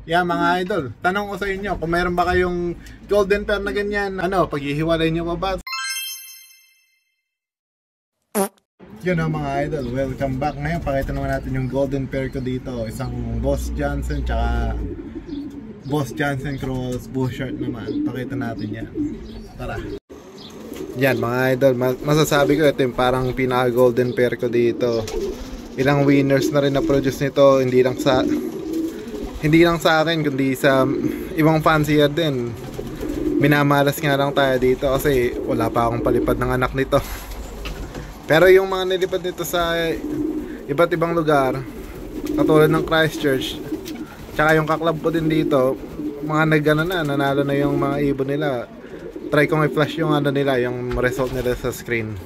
Yeah, mga idol, tanong ko sa inyo, kung meron ba kayong golden pair na ganyan, ano, paghihiwalay nyo pa ba? Yun o mga idol, welcome back. Ngayon, pakita naman natin yung golden pair ko dito. Isang Boss Johnson, tsaka Boss Johnson Cross Bouchard naman. Pakita natin yan. Tara. Yan mga idol, masasabi ko ito yung parang pinaka golden pair ko dito. Ilang winners na rin na produce nito, hindi lang sa akin kundi sa ibang fancier din. Minamalas nga lang tayo dito kasi wala pa akong palipad ng anak nito. Pero yung mga nilipad nito sa iba't ibang lugar, katulad ng Christchurch, tsaka yung kaklab ko din dito, mga nanalo na yung mga ibon nila. Try kong i-flash yung ano nila, yung result nila sa screen.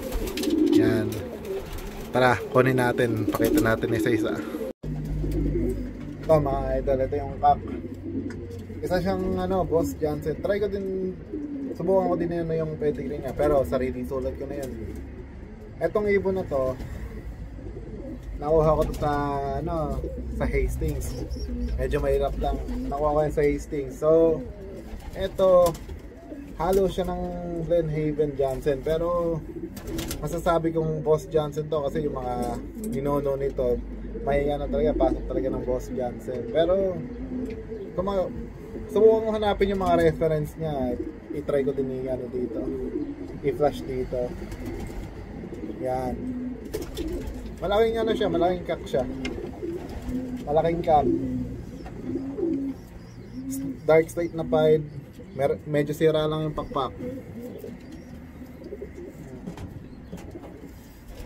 Yan. Tara, kunin natin, pakita natin isa-isa. Ito mga idol, ito yung cock. Isa siyang Boss Johnson. Try ko din, subukan ko din yung pedigree niya, pero sariling sulat ko na yan. Etong ibon na to, nakuha ko to sa Hastings. Medyo mahirap lang. Nakuha ko yan sa Hastings. So, eto, halo siya ng Glenhaven Johnson. Pero, masasabi kong Boss Johnson to kasi yung mga ninono nito, may talaga, pasok talaga ng Boss Johnson. Pero, subukan ko hanapin yung mga reference niya. I-try ko din yung dito. I-flash dito. Yan. Malaking siya, malaking cock siya. Malaking cock. Dark slate na pied. Medyo sira lang yung pakpak.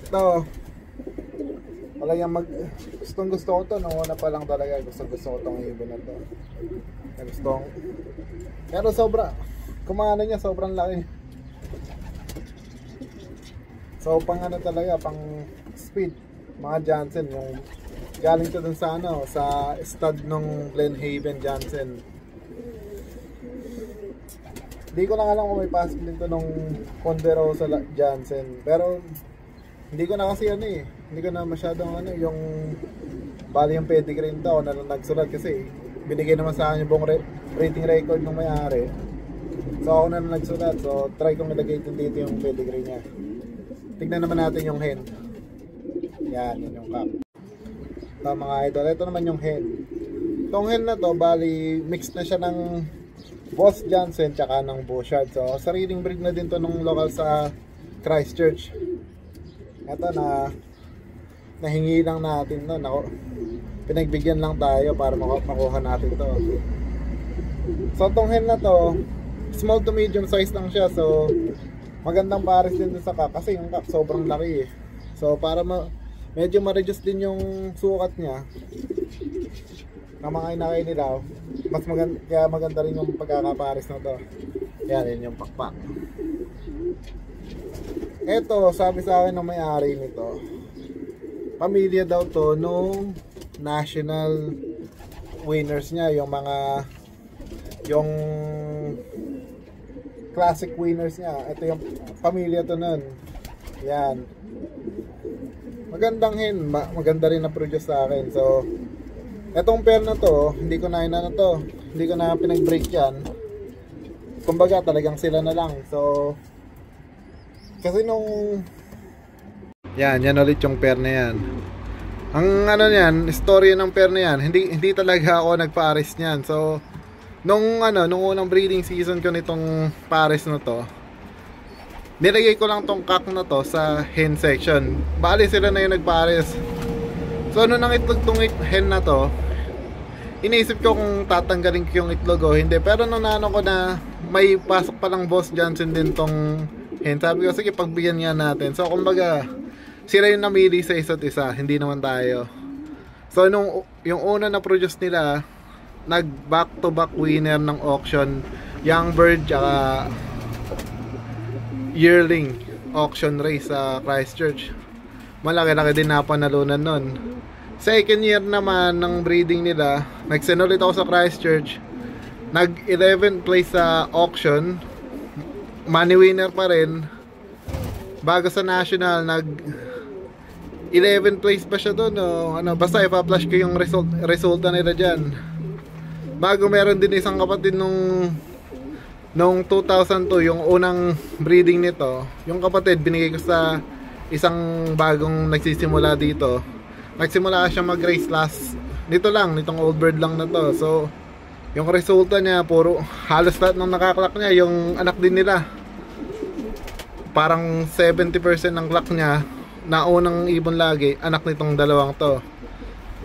Ito. Talagang gusto ko to. Nung una pa lang talaga gusto ko tong ibon na to. Pero kumana niya, sobrang laki. So pang talaga, pang speed, mga Johnson, yung galing to dun sa sa stud ng Glenhaven Johnson. Hindi ko lang alam kung may pasok din to nung Ponderosa Johnson, pero hindi ko na kasi hindi ko na masyadong yung bali yung pedigree nito na nagsulat kasi binigay naman sa akin yung buong rating record ng may-ari. So ako na nagsulat, so try kong ilagay dito yung pedigree niya. Tignan naman natin yung hen. Yan yung cock. Ito mga idol, ito naman yung hen. Itong hen na to, bali mixed na siya ng Boss Johnson tsaka ng Bouchard. So sariling breed na din to nung local sa Christchurch. Ito nahingi lang natin to. Pinagbigyan lang tayo para makuha natin to. So itong hen na to, small to medium size lang siya. So magandang pares din sa cock kasi yung cock sobrang laki eh. So para medyo ma-reduce din yung sukat niya na mga inakay nila, kaya maganda rin yung pagkakapares na to. Yan yung pakpak. Eto, sabi sa akin ng may-ari nito, pamilya daw to nung national winners niya, yung classic winners niya. Ito yung pamilya to nun. Yan. Magandang hen. Maganda rin na produce sa akin. So, etong pair na to, hindi ko na pinag-break yan. Kumbaga, talagang sila na lang. So, kasi yan ulit yung pair na yan. Ang niyan, istorya ng pair na yan, hindi talaga ako nagpa-aris niyan. So, nung unang breeding season ko nitong pares na to, nilagay ko lang tong cock na to sa hen section. Bali sila na yung nagpares. So nung itlog tong hen na to, iniisip ko kung tatanggalin ko yung itlog o hindi. Pero nung ko na may pasok palang Boss Johnson din tong hen, sabi ko sige pagbigyan nga natin. So kumbaga sila yung namili sa isa't isa, hindi naman tayo. So yung una na produce nila, nag back to back winner ng auction, Young Bird tsaka yearling auction race sa Christchurch. Malaki-laki din na panalunan nun. Second year naman ng breeding nila, nag-send ulit ako sa Christchurch, nag 11th place sa auction, money winner pa rin. Bago sa national, nag 11th place pa siya doon. Basta ipa-flash ko yung resulta nila dyan. Bago meron din isang kapatid nung 2002, yung unang breeding nito. Yung kapatid binigay ko sa isang bagong nagsisimula dito. Nagsimula siya mag-race nitong old bird lang na to. So yung resulta niya, puro halos lahat ng nakaklak niya yung anak din nila. Parang 70% ng klak niya na unang ibon lagi, anak nitong dalawang to.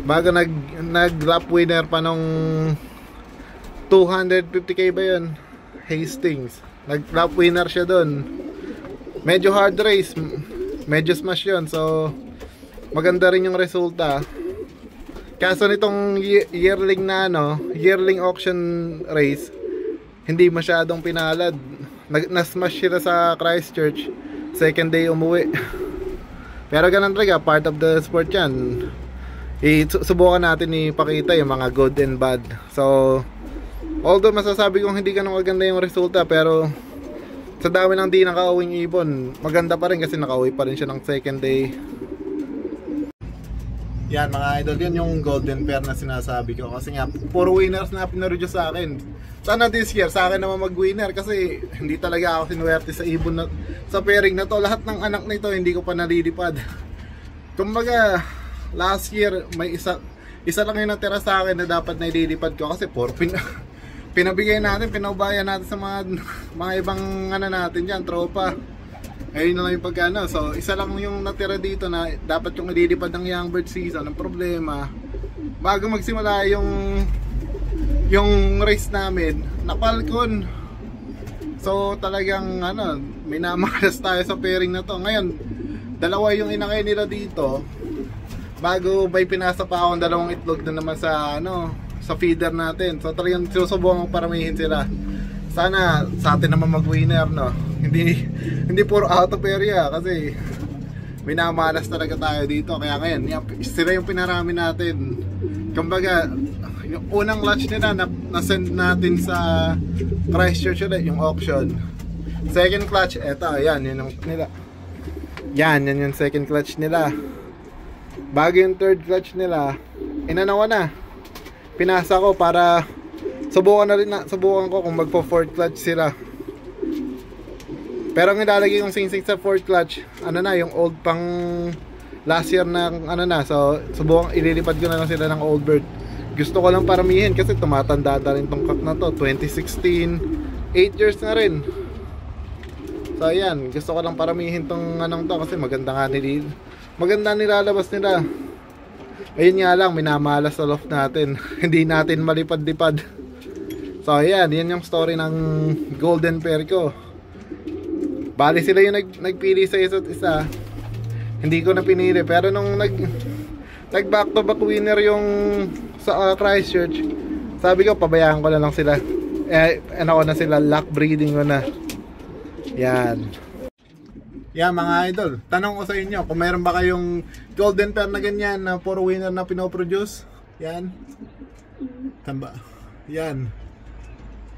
Bago nag-lap winner pa nung 250k ba yun? Hastings. Nag-lap winner siya dun. Medyo hard race, medyo smash yun. So maganda rin yung resulta. Kaso nitong yearling auction race, hindi masyadong pinalad. Na-smash sila sa Christchurch. Second day umuwi. Pero ganun talaga, part of the sport yan. Subukan natin ipakita yung mga good and bad. So although masasabi kong hindi ganun maganda yung resulta, pero sa dami ng di nakauwing ibon, maganda pa rin kasi nakauwi pa rin siya ng second day. Yan mga idol, yan yung golden pair na sinasabi ko. Kasi nga, puro winners na pinarodyo sa akin. Sana this year, sa akin naman mag-winner. Kasi hindi talaga ako sinuwerte sa ibon na, sa pairing na to. Lahat ng anak nito, hindi ko pa nalilipad. Kumbaga, last year, may isa lang yung natira sa akin na dapat naililipad ko. Kasi puro pinabigay natin, pinaubayan natin sa mga ibang natin dyan, tropa. Ayun na lang yung pagkano. So isa lang yung natira dito na dapat yung ililipad ng young bird season. Ang problema, bago magsimula yung race namin, napalkon. So talagang minamalas tayo sa pairing na to. Ngayon, dalawa yung inakay nila dito. Bago may pinasa pa akong dalawang itlog na naman sa sa feeder natin. So talagang susubukan paramihin sila. Sana sa atin naman mag-winner, no. Hindi puro out of area kasi minamalas talaga tayo dito. Kaya ngayon, sila yung pinarami natin. Kumbaga, yung unang launch nila na-send natin sa Christchurch ulit, yung auction. Second clutch, eto, yan yung nila. Yan yung second clutch nila. Bago yung third clutch nila, inanawa na. Pinasa ko para subukan ko kung magpo-fourth clutch sila. Pero ang ilalagay kong singsing sa fourth clutch, yung old pang last year na so subukan ililipad ko na lang sila ng old bird. Gusto ko lang paramihin kasi tumatanda na rin tong kak na to, 2016, 8 years na rin. So ayan, gusto ko lang paramihin tong to kasi maganda nilalabas nila. Ayun nga lang, minamalas sa loft natin. Hindi natin malipad-lipad. So ayan, yan yung story ng golden pair ko. Bali sila yung nagpili sa isa't isa. Hindi ko na pinili. Pero nung nag back to back winner yung sa Christchurch, sabi ko pabayaan ko na lang sila. Ko na sila, lock breeding ko na. Yan. Yan mga idol, tanong ko sa inyo, kung mayroon ba kayong golden pair na ganyan na puro winner na pinoproduce? Yan. Tamba. Yan.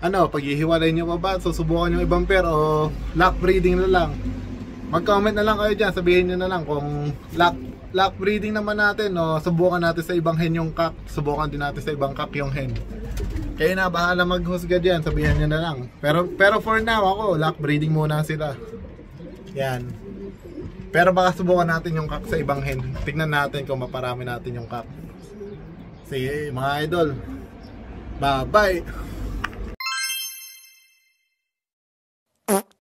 Paghihiwalay nyo pa ba? Susubukan nyo ibang pair o lock breeding na lang? Mag-comment na lang kayo dyan, sabihin nyo na lang kung lock breeding naman natin o subukan natin sa ibang hen yung cock, subukan din natin sa ibang cock yung hen. Kayo na bahala maghusga dyan, sabihin nyo na lang. Pero for now ako, lock breeding muna sila. Yan. Pero baka subukan natin yung cock sa ibang hen. Tignan natin kung maparami natin yung cock. Sige mga idol, bye bye.